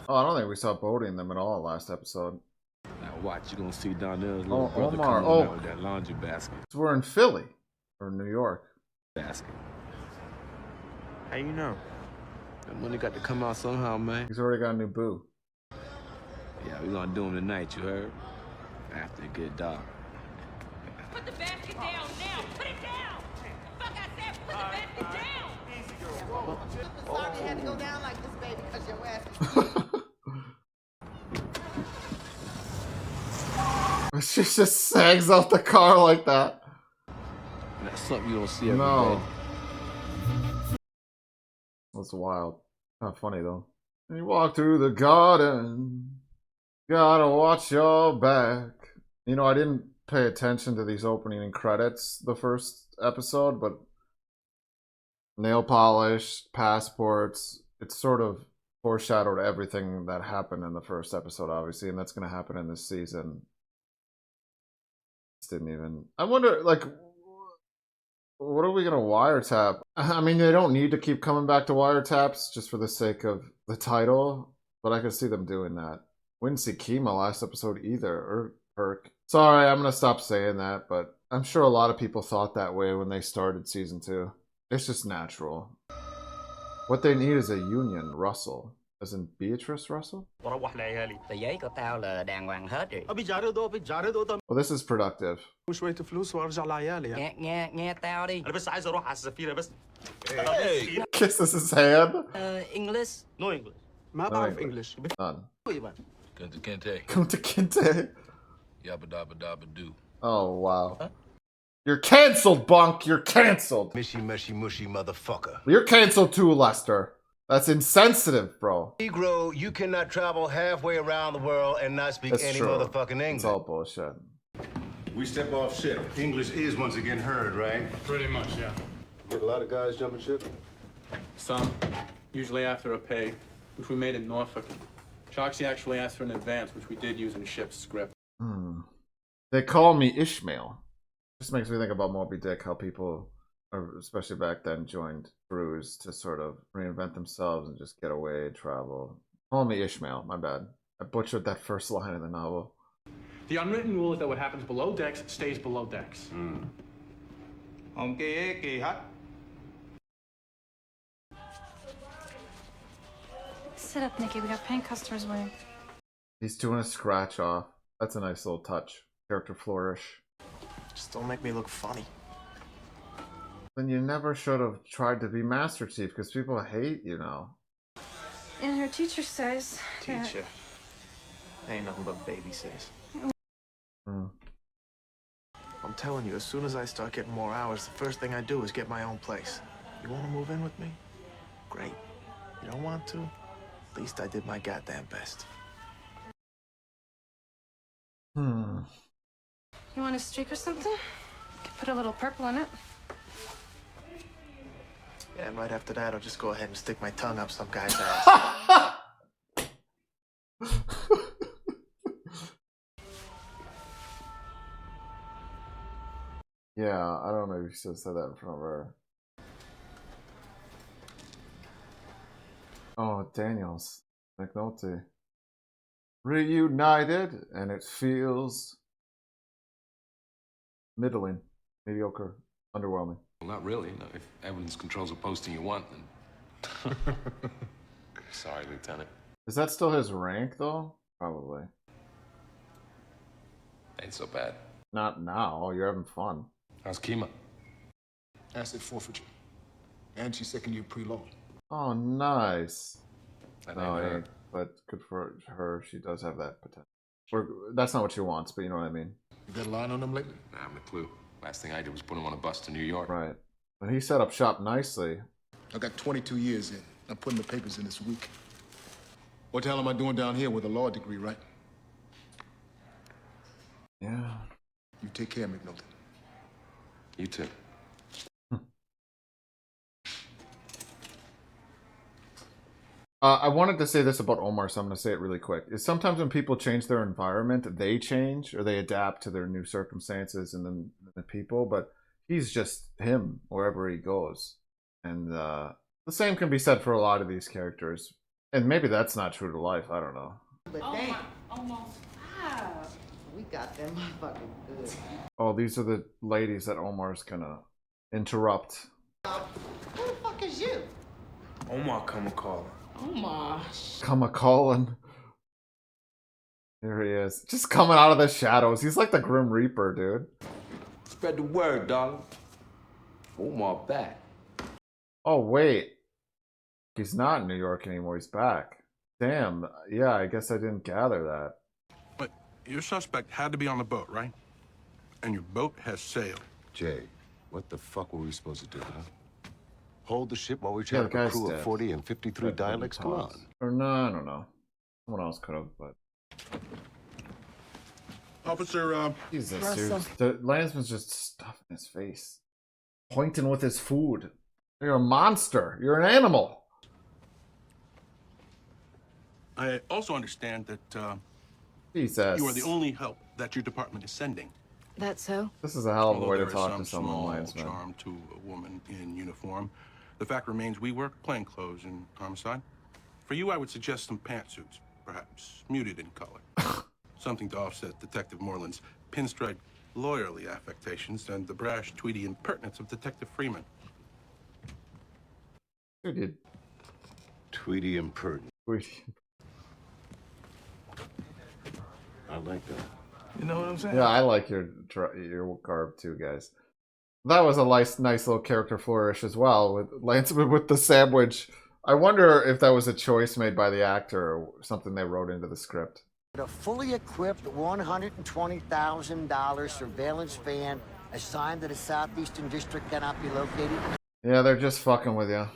Oh, I don't think we saw Bodie in them at all last episode. Now watch, you're gonna see Donnell's Oh, little brother Omar. coming Oh, out with that laundry basket. we're in Philly or New York. Basket. How you know? That money got to come out somehow, man. He's already got a new boo. Yeah, we're gonna do him tonight, you heard? After it get dark. Put the basket down now! Put it down! Fuck, I said put the basket down! Easy, girl. Whoa. Sorry it had to go down like this, baby, because your ass She just sags out the car like that. And that's something you don't see every No. day. That's wild. Not funny though. And you walk through the garden. Gotta watch your back. You know, I didn't pay attention to these opening credits the first episode, but nail polish, passports, it's sort of foreshadowed everything that happened in the first episode, obviously, and that's going to happen in this season. Didn't even. I wonder, like, what are we going to wiretap? I mean, they don't need to keep coming back to wiretaps just for the sake of the title, but I could see them doing that. We didn't see Kima last episode either, or Perk. Sorry, I'm going to stop saying that, but I'm sure a lot of people thought that way when they started season 2. It's just natural. What they need is a union, Russell. As in Beatrice Russell? Tờ giấy của tao là đàng hoàng hết rồi. Well, this is productive. وشوية فلوس وارجع لعيالي يعني. Nghe tao đi. أنا بس عايز أروح على السفينة بس. Kisses his hand. English. No English. No ما بعرف English. English. None. Kunta Kinte. Kunta Kinte. Yabba dabba dabba doo. Oh, wow. Huh? You're canceled, Bunk. You're canceled. Mishy, mushy, mushy motherfucker. You're canceled too, Lester. That's insensitive, bro. Negro, you cannot travel halfway around the world and not speak That's any true. motherfucking English. It's all bullshit. We step off ship. English is once again heard, right? Pretty much, yeah. Get a lot of guys jumping ship? Some, usually after a pay, which we made in Norfolk. Choxy actually asked for an advance, which we did use in the ship's script. They call me Ishmael. Just makes me think about Moby Dick, how people, especially back then, joined crews to sort of reinvent themselves and just get away, travel. Call me Ishmael, my bad. I butchered that first line in the novel. The unwritten rule is that what happens below decks stays below decks. Sit up, Nikki. We got paying customers waiting. He's doing a scratch off. That's a nice little touch. Character flourish. Just don't make me look funny. Then you never should have tried to be Master Chief because people hate you now. And her teacher says that... Teacher. Ain't nothing but baby says. I'm telling you, as soon as I start getting more hours, the first thing I do is get my own place. You want to move in with me? Great. You don't want to? At least I did my goddamn best. You want a streak or something? Could put a little purple in it. Yeah, and right after that, I'll just go ahead and stick my tongue up some guy's ass. Yeah, I don't know if you should have said that in front of her. Oh, Daniels. McNulty. Reunited, and it feels middling, mediocre, underwhelming. Well, not really. No, if evidence controls a posting you want, then... Sorry, Lieutenant. Is that still his rank, though? Probably. Ain't so bad. Not now. You're having fun. How's Kima? Asset forfeiture. And she's second year pre-law. Oh, nice. That No, ain't it her. ain't. But good for her. She does have that potential. Or, that's not what she wants, but you know what I mean. You got a line on them lately? Nah, I haven't a clue. Last thing I did was put him on a bus to New York. Right. But he set up shop nicely. I got 22 years in. I'm putting the papers in this week. What the hell am I doing down here with a law degree, right? Yeah. You take care, McNulty. You too. I wanted to say this about Omar, so I'm going to say it really quick. Is sometimes when people change their environment, they change or they adapt to their new circumstances and then the people, but he's just him wherever he goes. And the same can be said for a lot of these characters. And maybe that's not true to life. I don't know. But damn, almost 5. We got them motherfucking good. Oh, these are the ladies that Omar's gonna interrupt. Who the fuck is you? Omar come and call. Omar. Come a calling. Here he is. Just coming out of the shadows. He's like the Grim Reaper, dude. Spread the word, darling. Omar back. Oh, wait. He's not in New York anymore. He's back. Damn. Yeah, I guess I didn't gather that. But your suspect had to be on the boat, right? And your boat has sailed. Jay, what the fuck were we supposed to do, huh? Hold the ship while we Yeah, chat the up a guy's crew dead. of 40 and 53 That dialects? Come talks. on. Or no, I don't know. Someone else could have, but... Officer, Jesus, dude. The landsman's just stuffing his face. Pointing with his food. You're a monster. You're an animal. I also understand that Jesus. you are the only help that your department is sending. That so? This is a hell of a Although way to there is talk some to someone, small landsman. charm to a woman in uniform. The fact remains we work plainclothes in homicide. For you, I would suggest some pantsuits, perhaps muted in color. Something to offset Detective Moreland's pinstripe lawyerly affectations and the brash, tweedy impertinence of Detective Freeman. Dude, Tweety impertinent. dude. I like that. You know what I'm saying? Yeah, I like your garb too, guys. That was a nice little character flourish as well with Lanceman with the sandwich. I wonder if that was a choice made by the actor or something they wrote into the script. A fully equipped $120,000 surveillance van assigned to the Southeastern District cannot be located. Yeah, they're just fucking with you.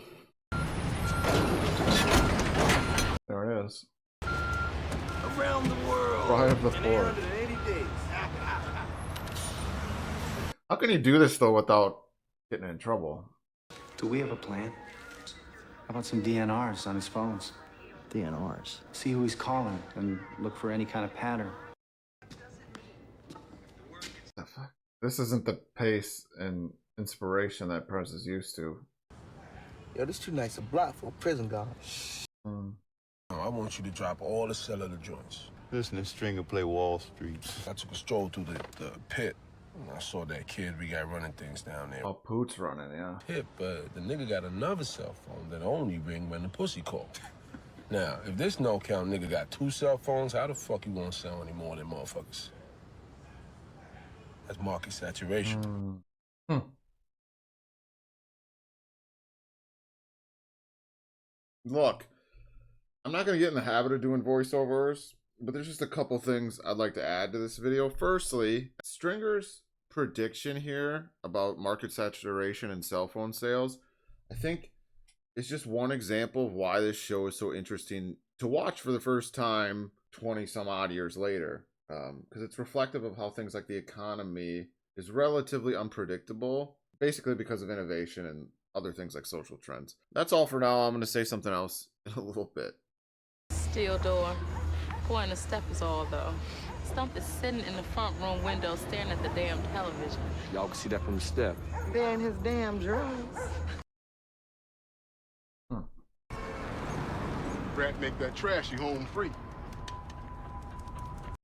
There it is. Around the world. Pride of the Four. 180 days. How can you do this though without getting in trouble? Do we have a plan? How about some DNRs on his phones? DNRs. See who he's calling and look for any kind of pattern. This isn't the pace and inspiration that Prez is used to. Yo, this too nice a block for a prison guard. I want you to drop all the cellular joints. Listen to Stringer play Wall Street. I took a stroll through the pit. I saw that kid we got running things down there. Oh, Poot's running, yeah. Pit, but the nigga got another cell phone that only ring when the pussy call. Now, if this no count nigga got 2 cell phones, how the fuck you gonna sell any more than motherfuckers? That's market saturation. Look, I'm not going to get in the habit of doing voiceovers, but there's just a couple things I'd like to add to this video. Firstly, Stringer's prediction here about market saturation and cell phone sales, I think it's just one example of why this show is so interesting to watch for the first time 20 some odd years later. Because it's reflective of how things like the economy is relatively unpredictable, basically because of innovation and other things like social trends. That's all for now. I'm going to say something else in a little bit. Steel door. Point of step is all though. Stump is sitting in the front room window staring at the damn television. Y'all can see that from the step. Bearing his damn drugs. Brat make that trashy home free.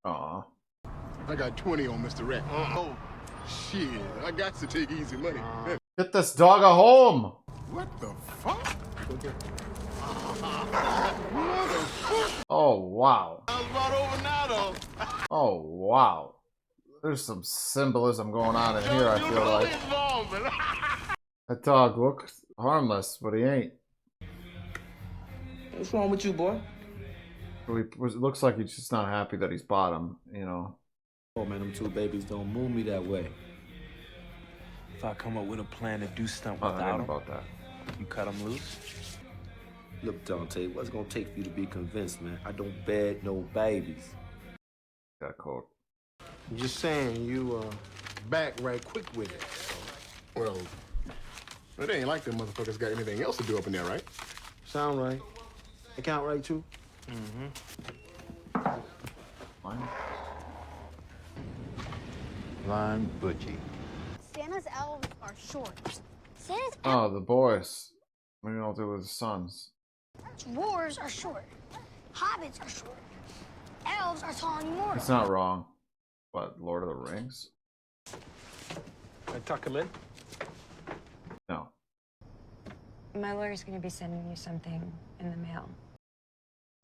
Aw. I got 20 on Mr. Rat. Oh, shit. I got to take easy money. Get this dog a home! What the fuck? Oh, wow. I was about over now, though. Oh, wow. There's some symbolism going on in here, I feel like. That dog looks harmless, but he ain't. What's wrong with you, boy? It looks like he's just not happy that he's bottom, you know. Oh, man, them 2 babies don't move me that way. If I come up with a plan to do something I without ain't him, about that. you cut him loose? Look, Dante, what's it gonna take for you to be convinced, man? I don't bed no babies. Got cold. I'm just saying, you back right quick with it. Well, it ain't like them motherfuckers got anything else to do up in there, right? Sound right. Account right, too? Fine. Blind Butchie. Santa's elves are short. Santa's Oh, the boys. What are you all do with his sons? Dwarves are short. Hobbits are short. Elves are tall and immortal. It's not wrong. What, Lord of the Rings? Can I tuck him in? No. My lawyer's going to be sending you something in the mail.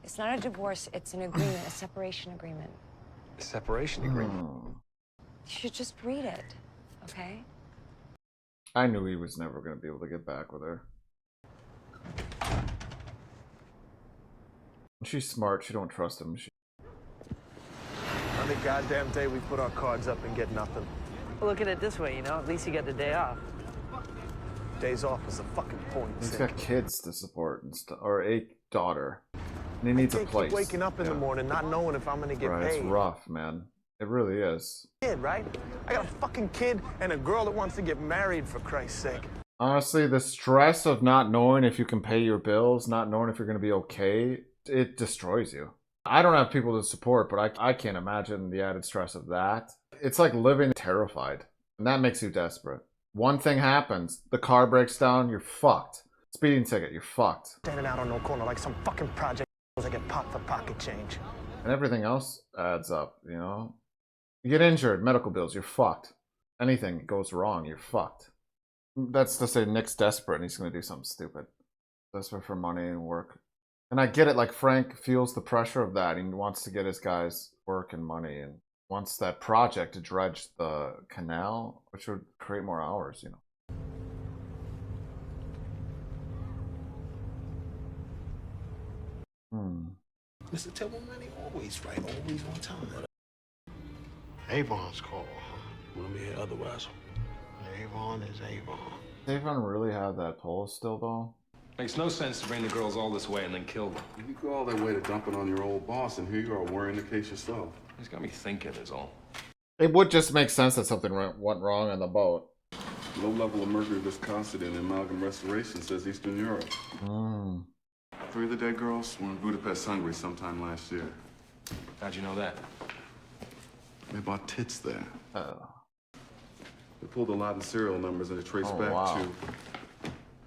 It's not a divorce, it's an agreement, a separation agreement. A separation agreement? You should just read it, okay? I knew he was never going to be able to get back with her. She's smart. She don't trust him. On the goddamn day we put our cards up and get nothing. Look at it this way, you know, at least you get the day off. Days off is a fucking point. He's got kids to support and stuff, or a daughter, and he needs a place. Keep waking up in the morning not knowing if I'm gonna get Right, paid. it's rough, man. It really is. Kid, right? I got a fucking kid and a girl that wants to get married, for Christ's sake. Honestly, the stress of not knowing if you can pay your bills, not knowing if you're going to be okay, it destroys you. I don't have people to support, but I can't imagine the added stress of that. It's like living terrified, and that makes you desperate. One thing happens, the car breaks down, you're fucked. Speeding ticket, you're fucked. Standing out on no corner like some fucking project I get popped for pocket change. And everything else adds up, you know? You get injured, medical bills, you're fucked. Anything goes wrong, you're fucked. That's to say Nick's desperate and he's going to do something stupid. Desperate for money and work. And I get it, like Frank feels the pressure of that. He wants to get his guys work and money and wants that project to dredge the canal, which would create more hours, you know. Mr. Tillman, man, he always right, always on time. Avon's call, huh? Wouldn't be here otherwise. Avon is Avon. Does Avon really have that pole still, though? Makes no sense to bring the girls all this way and then kill them. You go all that way to dump it on your old boss, and here you are worrying the case yourself. He's got me thinking is all. It would just make sense that something went wrong on the boat. Low level of mercury viscosity in amalgam restoration, says Eastern Europe. 3 of the dead girls were in Budapest, Hungary sometime last year. How'd you know that? They bought tits there. Oh. They pulled a lot of serial numbers and it traced back to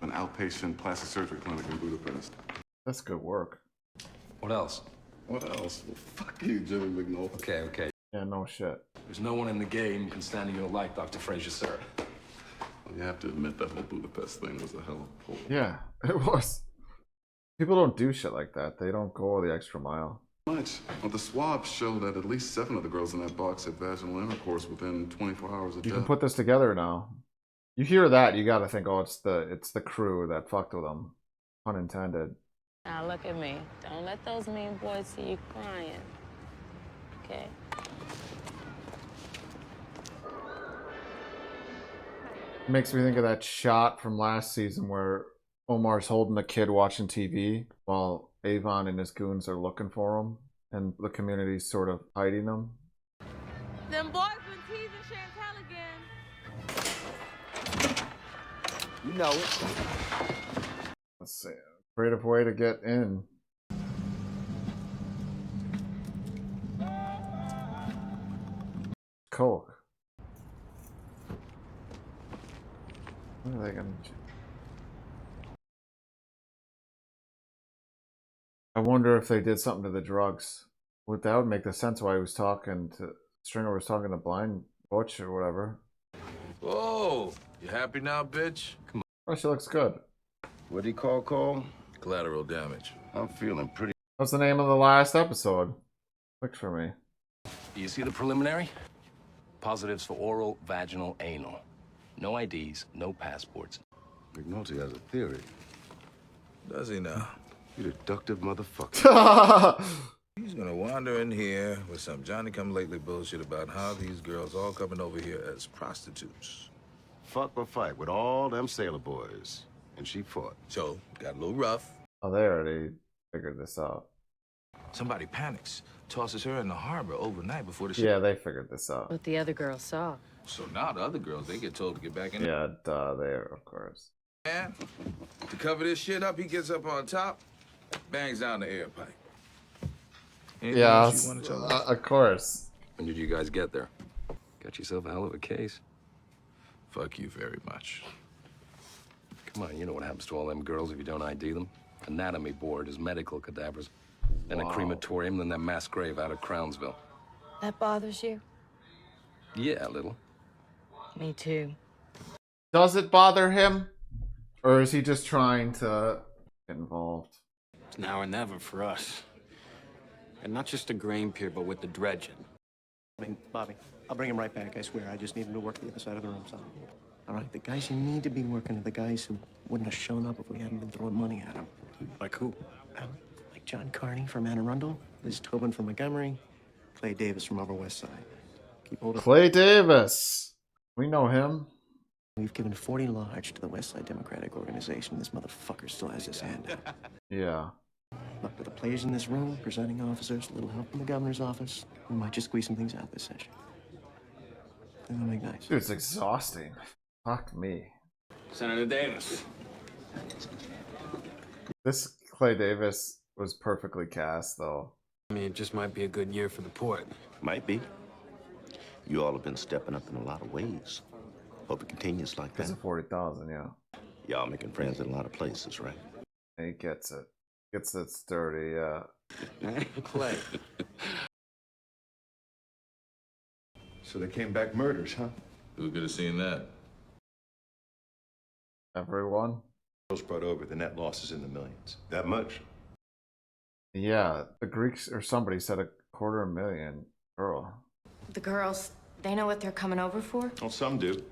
an outpatient plastic surgery clinic in Budapest. That's good work. What else? What else? Well, fuck you, Jimmy McNulty. Okay. Yeah, no shit. There's no one in the game can stand in your light, Dr. Frazier, sir. Well, you have to admit that whole Budapest thing was a hell of a pull. Yeah, it was. People don't do shit like that. They don't go the extra mile. Much. Well, the swabs show that at least 7 of the girls in that box had vaginal intercourse within 24 hours of You death. can put this together now. You hear that, you gotta think, oh, it's the crew that fucked with them. Pun intended. Now look at me. Don't let those mean boys see you crying. Okay? It makes me think of that shot from last season where Omar's holding the kid watching TV while Avon and his goons are looking for him, and the community's sort of hiding them. Them boys been teasing Chantel again. You know it. Let's see. Creative way to get in. Coke. What are they gonna do? I wonder if they did something to the drugs. That would make the sense why he was talking to Stringer was talking to Blind Butch or whatever. Whoa, you happy now, bitch? Come on. Oh, she looks good. What'd he call Cole? Collateral damage. I'm feeling pretty. What's the name of the last episode? Click for me. You see the preliminary? Positives for oral, vaginal, anal. No IDs, no passports. McNulty has a theory. Does he now? You deductive motherfucker. He's gonna wander in here with some Johnny-come-lately bullshit about how these girls all coming over here as prostitutes. Fuck or fight with all them sailor boys. And she fought. So, got a little rough. Oh, they already figured this out. Somebody panics, tosses her in the harbor overnight before the ship. Yeah, they figured this out. What the other girls saw. So now the other girls, they get told to get back in. Yeah, duh, there, of course. And to cover this shit up, he gets up on top, bangs down the air pipe. Anything Yeah, else you wanna tell us? of course. When did you guys get there? Got yourself a hell of a case. Fuck you very much. Come on, you know what happens to all them girls if you don't ID them. anatomy board as medical cadavers, then a Wow. crematorium, then that mass grave out of Crownsville. That bothers you? Yeah, a little. Me too. Does it bother him? Or is he just trying to get involved? It's now or never for us. And not just the grain pier, but with the dredging. I mean, Bobby, I'll bring him right back, I swear. I just need him to work the other side of the room, son. All right, the guys you need to be working are the guys who wouldn't have shown up if we hadn't been throwing money at them. Like who? Like John Carney from Anne Arundel, Liz Tobin from Montgomery, Clay Davis from Upper West Side. Keep hold of Clay Davis. We know him. We've given 40 large to the West Side Democratic Organization. This motherfucker still has his hand out. Yeah. Look, with the players in this room, presenting officers, a little help from the governor's office, we might just squeeze some things out this session. Think that'll make nice. Dude, it's exhausting. Fuck me. Senator Davis. This Clay Davis was perfectly cast, though. I mean, it just might be a good year for the port. Might be. You all have been stepping up in a lot of ways. Hope it continues like that. Because of 40,000, yeah. Y'all making friends in a lot of places, right? He gets it. Gets it sturdy, yeah. Clay. So they came back murders, huh? It was good to see that. Everyone? Girls brought over, the net loss is in the millions. That much? Yeah, the Greeks or somebody said 250,000. Girl. The girls, they know what they're coming over for? Well, some do.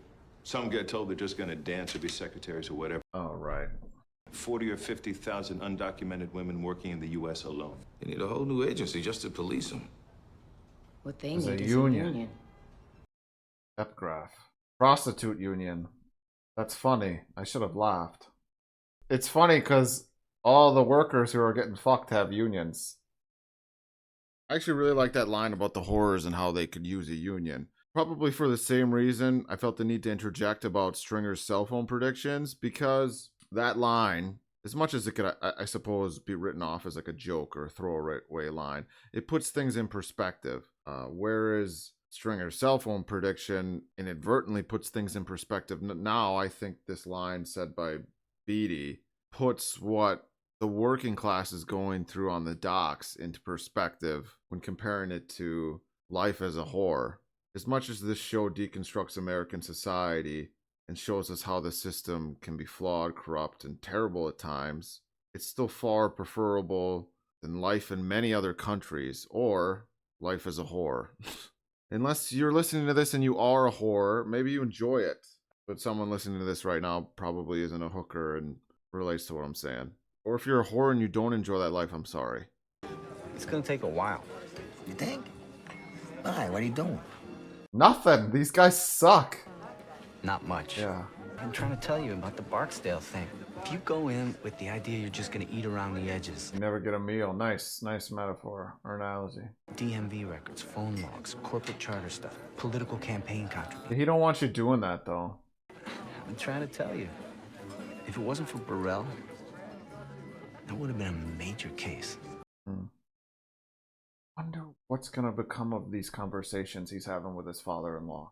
Some get told they're just gonna dance or be secretaries or whatever. Oh, right. 40 or 50,000 undocumented women working in the U.S. alone. They need a whole new agency just to police them. What they There's need a is union. a union. Epgraph. Prostitute union. That's funny. I should have laughed. It's funny because all the workers who are getting fucked have unions. I actually really like that line about the horrors and how they could use a union. Probably for the same reason I felt the need to interject about Stringer's cell phone predictions, because that line, as much as it could, I suppose, be written off as like a joke or a throwaway line, it puts things in perspective. Whereas Stringer's cell phone prediction inadvertently puts things in perspective. Now I think this line said by Beatty puts what the working class is going through on the docks into perspective when comparing it to life as a whore. As much as this show deconstructs American society and shows us how the system can be flawed, corrupt, and terrible at times, it's still far preferable than life in many other countries, or life as a whore. Unless you're listening to this and you are a whore, maybe you enjoy it. But someone listening to this right now probably isn't a hooker and relates to what I'm saying. Or if you're a whore and you don't enjoy that life, I'm sorry. It's gonna take a while. You think? Why? What are you doing? Nothing. These guys suck. Not much. Yeah. I'm trying to tell you about the Barksdale thing. If you go in with the idea you're just gonna eat around the edges. You never get a meal. Nice metaphor or analogy. DMV records, phone logs, corporate charter stuff, political campaign contributions. He don't want you doing that, though. I'm trying to tell you. If it wasn't for Burrell, that would have been a major case. Wonder what's gonna become of these conversations he's having with his father-in-law.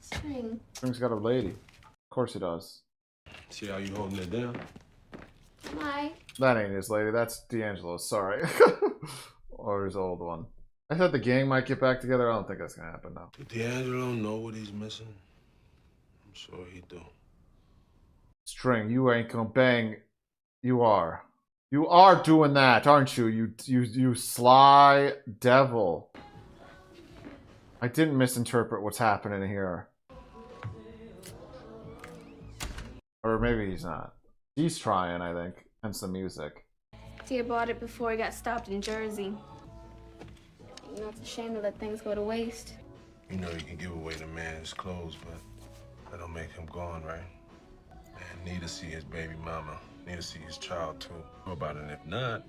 String. String's got a lady. Of course he does. See how you holding it down? Why? That ain't his lady. That's D'Angelo's. Sorry. Or his old one. I thought the gang might get back together. I don't think that's gonna happen now. Did D'Angelo know what he's missing? I'm sure he do. String, you ain't gonna bang. You are. You are doing that, aren't you? You sly devil. I didn't misinterpret what's happening here. Or maybe he's not. He's trying, I think. Hence the music. Tia bought it before he got stopped in Jersey. You know, it's a shame to let things go to waste. You know you can give away the man's clothes, but that don't make him gone, right? Man need to see his baby mama. Need to see his child, too. Know about it. If not,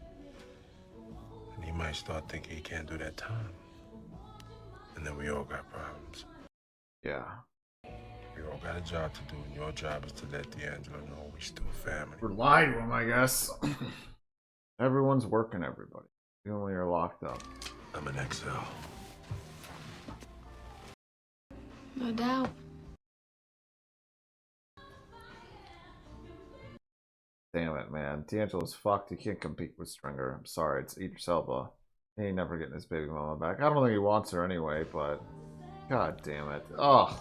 then he might start thinking he can't do that time. And then we all got problems. Yeah. We all got a job to do, and your job is to let D'Angelo know we still family. Or lie to him, I guess. Everyone's working everybody. Even when you're locked up. I'm an exile. No doubt. Damn it, man. D'Angelo's fucked. You can't compete with Stringer. I'm sorry. It's Idris Elba. He ain't never getting his baby mama back. I don't think he wants her anyway, but god damn it. Oh,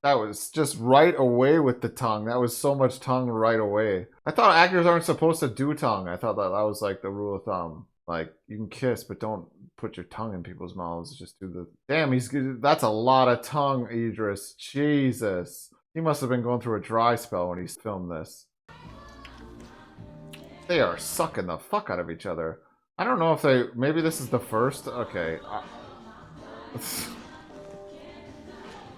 that was just right away with the tongue. That was so much tongue right away. I thought actors aren't supposed to do tongue. I thought that was like the rule of thumb. Like, you can kiss, but don't put your tongue in people's mouths. Just do the... Damn, that's a lot of tongue, Idris. Jesus. He must have been going through a dry spell when he filmed this. They are sucking the fuck out of each other. I don't know if they... Maybe this is the first? Okay.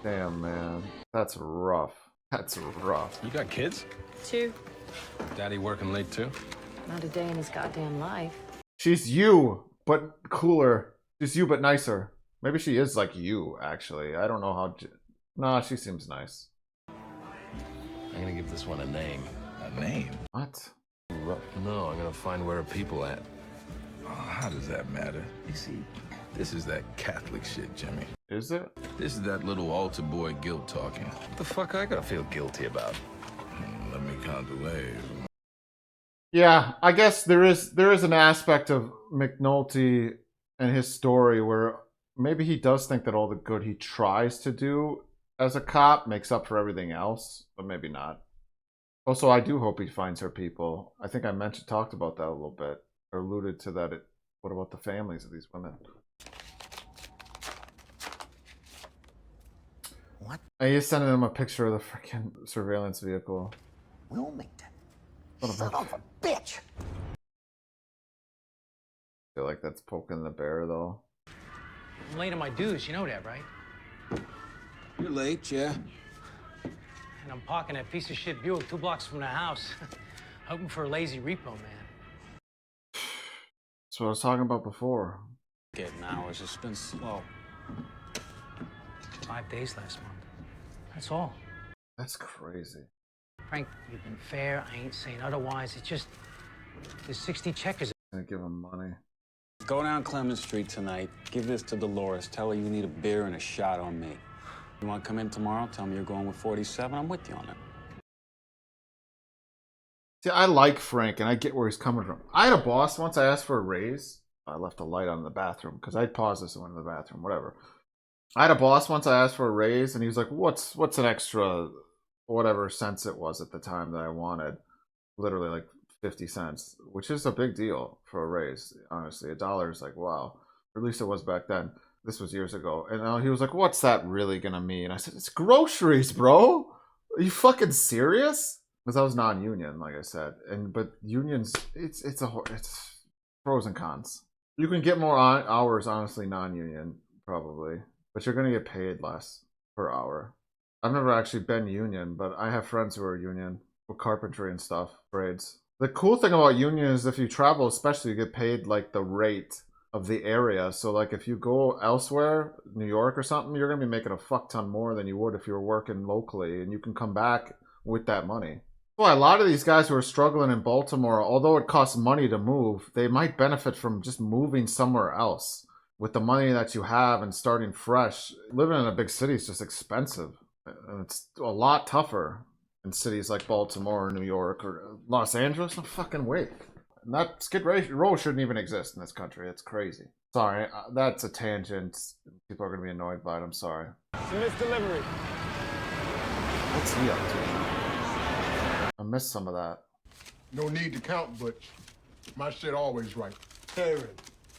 Damn, man. That's rough. That's rough. You got kids? 2. Daddy working late too? Not a day in his goddamn life. She's you, but cooler. She's you, but nicer. Maybe she is like you, actually. I don't know how... Nah, she seems nice. I'm gonna give this one a name. A name? What? No, I'm gonna find where are people at. Oh, how does that matter? You see, this is that Catholic shit, Jimmy. Is it? This is that little altar boy guilt talking. What the fuck I gotta feel guilty about? Let me count the waves. Yeah, I guess there is an aspect of McNulty and his story where maybe he does think that all the good he tries to do as a cop makes up for everything else, but maybe not. Also, I do hope he finds her people. I think I talked about that a little bit, or alluded to that. What about the families of these women? What? He's sending him a picture of the freaking surveillance vehicle. Wilmington. Son of a bitch. I feel like that's poking the bear, though. I'm late on my dues, you know that, right? You're late, yeah. And I'm parking that piece of shit Buick 2 blocks from the house. Hoping for a lazy repo, man. That's what I was talking about before. Getting hours, it's been slow. 5 days last month. That's all. That's crazy. Frank, you've been fair. I ain't saying otherwise. It's just, there's 60 checkers. I'm gonna give him money. Go down Clemens Street tonight. Give this to Dolores. Tell her you need a beer and a shot on me. You want to come in tomorrow? Tell me you're going with 47. I'm with you on it. See, I like Frank, and I get where he's coming from. I had a boss once. I asked for a raise. I left a light on in the bathroom because I paused this and went to the bathroom. Whatever. I had a boss once. I asked for a raise, and he was like, "What's an extra, whatever cents it was at the time that I wanted?" Literally like 50 cents, which is a big deal for a raise. Honestly, $1 is like wow. Or at least it was back then. This was years ago, and he was like, "What's that really gonna mean?" I said, "It's groceries, bro. Are you fucking serious?" Because I was non-union, like I said, but unions, it's pros and cons. You can get more hours, honestly, non-union probably, but you're gonna get paid less per hour. I've never actually been union, but I have friends who are union with carpentry and stuff, trades. The cool thing about union is if you travel, especially, you get paid like the rate of the area. So like if you go elsewhere, New York or something, you're gonna be making a fuck ton more than you would if you were working locally, and you can come back with that money. Well, a lot of these guys who are struggling in Baltimore, although it costs money to move, they might benefit from just moving somewhere else with the money that you have and starting fresh. Living in a big city is just expensive, and it's a lot tougher in cities like Baltimore or New York or Los Angeles. No fucking way. And that Skid Row shouldn't even exist in this country. It's crazy. Sorry, that's a tangent. People are going to be annoyed by it. I'm sorry. It's a missed delivery. What's he up to? I missed some of that. No need to count, but my shit always right.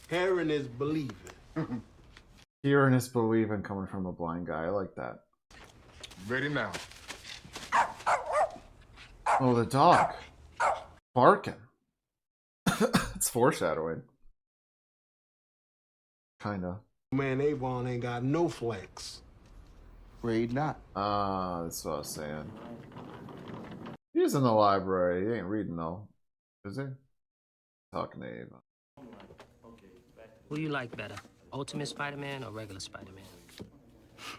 Hearing is believing. Hearing is believing coming from a blind guy. I like that. Ready now. Oh, the dog. Barking. It's foreshadowing. Kinda. Man, Avon ain't got no flex. Read not. That's what I was saying. He's in the library. He ain't reading though. Is he? Talking to Avon. Who you like better? Ultimate Spider-Man or regular Spider-Man?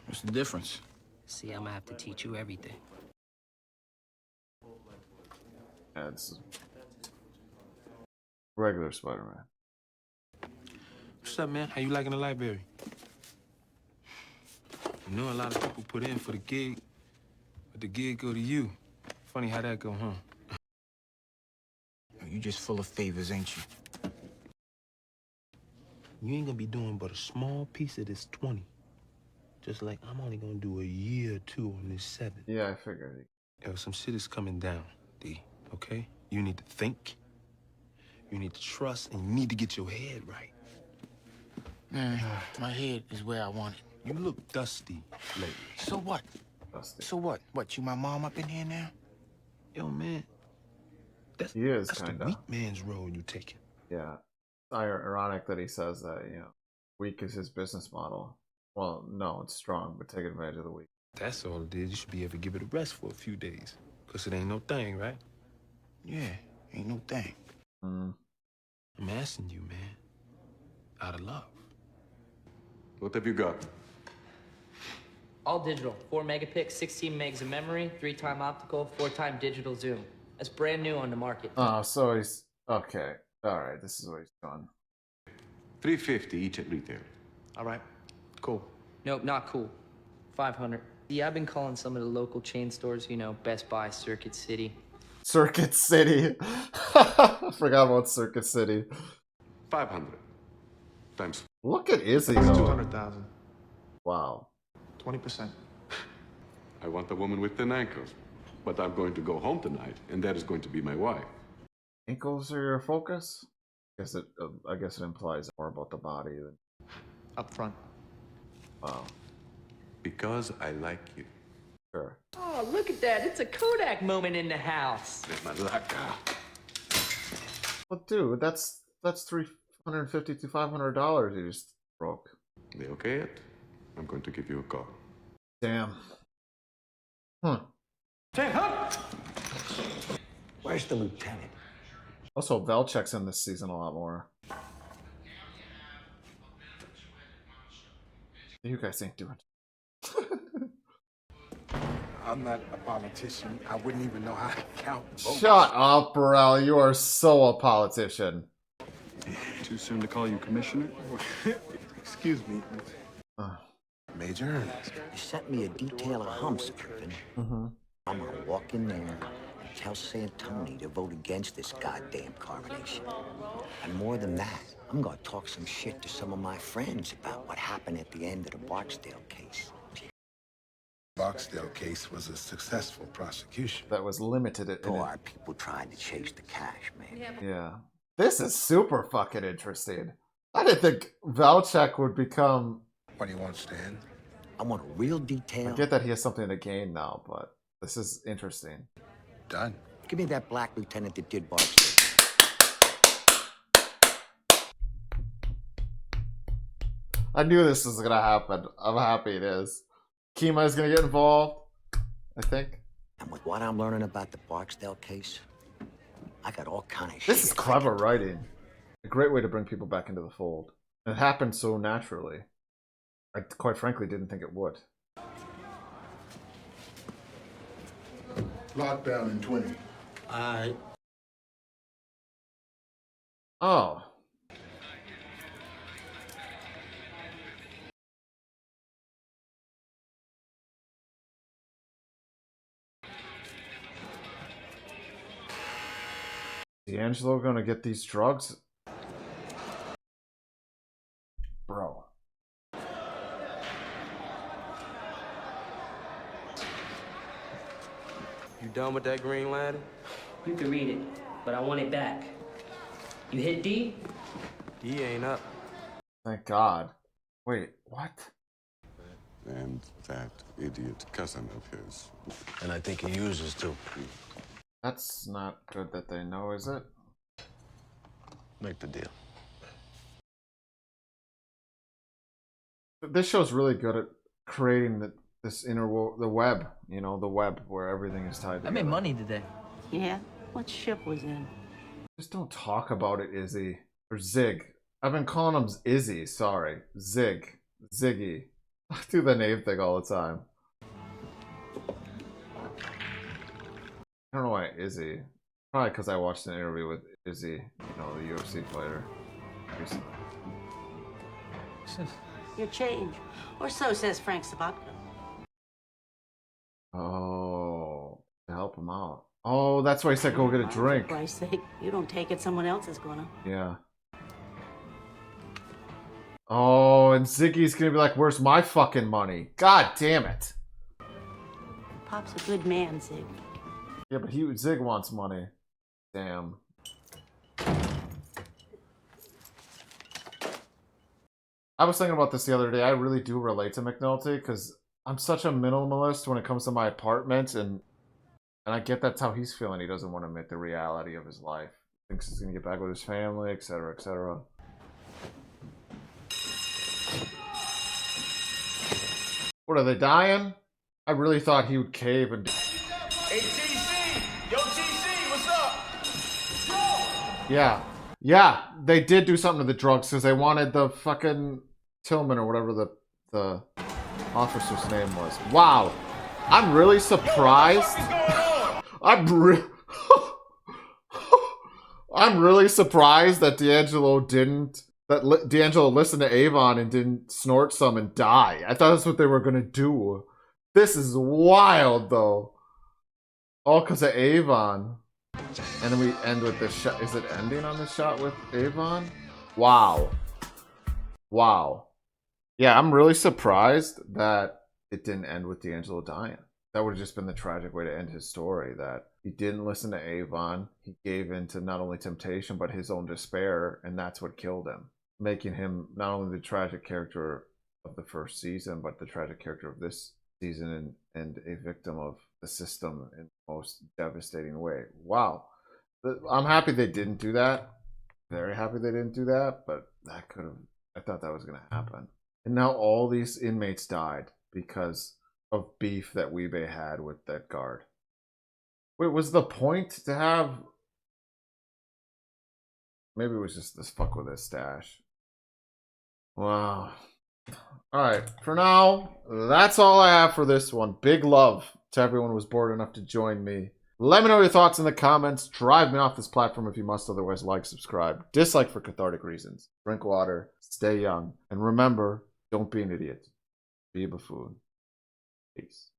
What's the difference? See, I'm gonna have to teach you everything. Yeah, it's regular Spider-Man. What's up, man? How you liking the library? You know a lot of people put in for the gig, but the gig go to you. Funny how that go, huh? You just full of favors, ain't you? You ain't gonna be doing but a small piece of this 20. Just like I'm only gonna do a year or two on this 7. Yeah, I figured. Yo, some shit is coming down, D, okay? You need to think, you need to trust, and you need to get your head right. Man, my head is where I want it. You look dusty lately. So what? Dusty. So what? What, you my mom up in here now? Yo, man, that's kind the of weak man's role you taking. Yeah. It's ironic that he says that, you know, weak is his business model. Well, no, it's strong, but take advantage of the weak. That's all it is. You should be able to give it a rest for a few days. Because it ain't no thing, right? Yeah, ain't no thing. Mm. I'm asking you, man. Out of love. What have you got? All digital. 4 megapixels, 16 megs of memory, 3-time optical, 4-time digital zoom. That's brand new on the market. Oh, so he's... Okay. Alright, this is what he's doing. $350 each at retail. All right, cool. Nope, not cool. 500. Yeah, I've been calling some of the local chain stores, you know, Best Buy, Circuit City. Circuit City. I forgot about Circuit City. 500 times. Look at Izzy, That's though. 200,000. Wow. 20%. I want a woman with thin ankles. But I'm going to go home tonight, and that is going to be my wife. Ankles are your focus? I guess it implies more about the body than... Up front. Wow. Because I like you. Sure. Oh, look at that. It's a Kodak moment in the house. Well, dude, that's $350 to $500 you just broke. They okay it? I'm going to give you a call. Damn. Where's the lieutenant? Also, Valchek's in this season a lot more. You guys ain't doing. I'm not a politician. I wouldn't even know how to count votes. Shut up, Burrell. You are so a politician. Too soon to call you commissioner? Excuse me. Major Ernest. You sent me a detail of humps, Irvin. I'm gonna walk in there and tell Santoni to vote against this goddamn coronation. And more than that, I'm gonna talk some shit to some of my friends about what happened at the end of the Barksdale case. Barksdale case was a successful prosecution. That was limited at... Our people tried to chase the cash, man. Yeah. This is super fucking interesting. I didn't think Valchek would become... What do you want, Stan? I want a real detail. I get that he has something to gain now, but this is interesting. Done. Give me that black lieutenant that did Barksdale. I knew this was gonna happen. I'm happy it is. Kima is gonna get involved, I think. And with what I'm learning about the Barksdale case, I got all kind of shit. This is clever writing. A great way to bring people back into the fold. It happened so naturally. I quite frankly didn't think it would. Lockdown in 20. Alright. Oh. D'Angelo gonna get these drugs? Bro. You done with that green ladder? You can read it, but I want it back. You hit D? D ain't up. Thank God. Wait, what? And that idiot cousin of his. And I think he uses too. That's not good that they know, is it? Make the deal. This show's really good at creating this the web, you know, the web where everything is tied together. I made money today. Yeah? What ship was in? Just don't talk about it, Izzy. Or Zig. I've been calling him Izzy, sorry. Zig. Ziggy. I do the name thing all the time. I don't know why Izzy. Probably because I watched an interview with Izzy, you know, the UFC fighter, recently. Your change. Or so says Frank Sabatka. Oh, to help him out. Oh, that's why he said go get a For drink. Christ's sake, you don't take it, someone else is gonna. Yeah. Oh, and Ziggy's gonna be like, where's my fucking money? God damn it. Pop's a good man, Zig. Yeah, but Zig wants money. Damn. I was thinking about this the other day. I really do relate to McNulty because I'm such a minimalist when it comes to my apartment, and I get that's how he's feeling. He doesn't want to admit the reality of his life. Thinks he's gonna get back with his family, etc., etc. What, are they dying? I really thought he would cave and... Hey, TC! Yo, TC, what's up? Yeah. Yeah, they did do something to the drugs because they wanted the fucking Tillman or whatever the officer's name was. Wow. I'm really surprised. I'm really surprised that D'Angelo listened to Avon and didn't snort some and die. I thought that's what they were gonna do. This is wild, though. All because of Avon. And then we end with this shot. Is it ending on the shot with Avon? Wow. Wow. Yeah, I'm really surprised that it didn't end with D'Angelo dying. That would have just been the tragic way to end his story, that he didn't listen to Avon. He gave in to not only temptation, but his own despair, and that's what killed him. Making him not only the tragic character of the first season, but the tragic character of this season and a victim of the system in the most devastating way. Wow. I'm happy they didn't do that. Very happy they didn't do that, but that could have... I thought that was going to happen. And now all these inmates died because of beef that Weebay had with that guard. Wait, was the point to have... Maybe it was just this fuck with his stash. Wow. Alright, for now, that's all I have for this one. Big love to everyone who was bored enough to join me. Let me know your thoughts in the comments. Drive me off this platform if you must. Otherwise, like, subscribe. Dislike for cathartic reasons. Drink water. Stay young. And remember, don't be an idiot. Be a buffoon. Peace.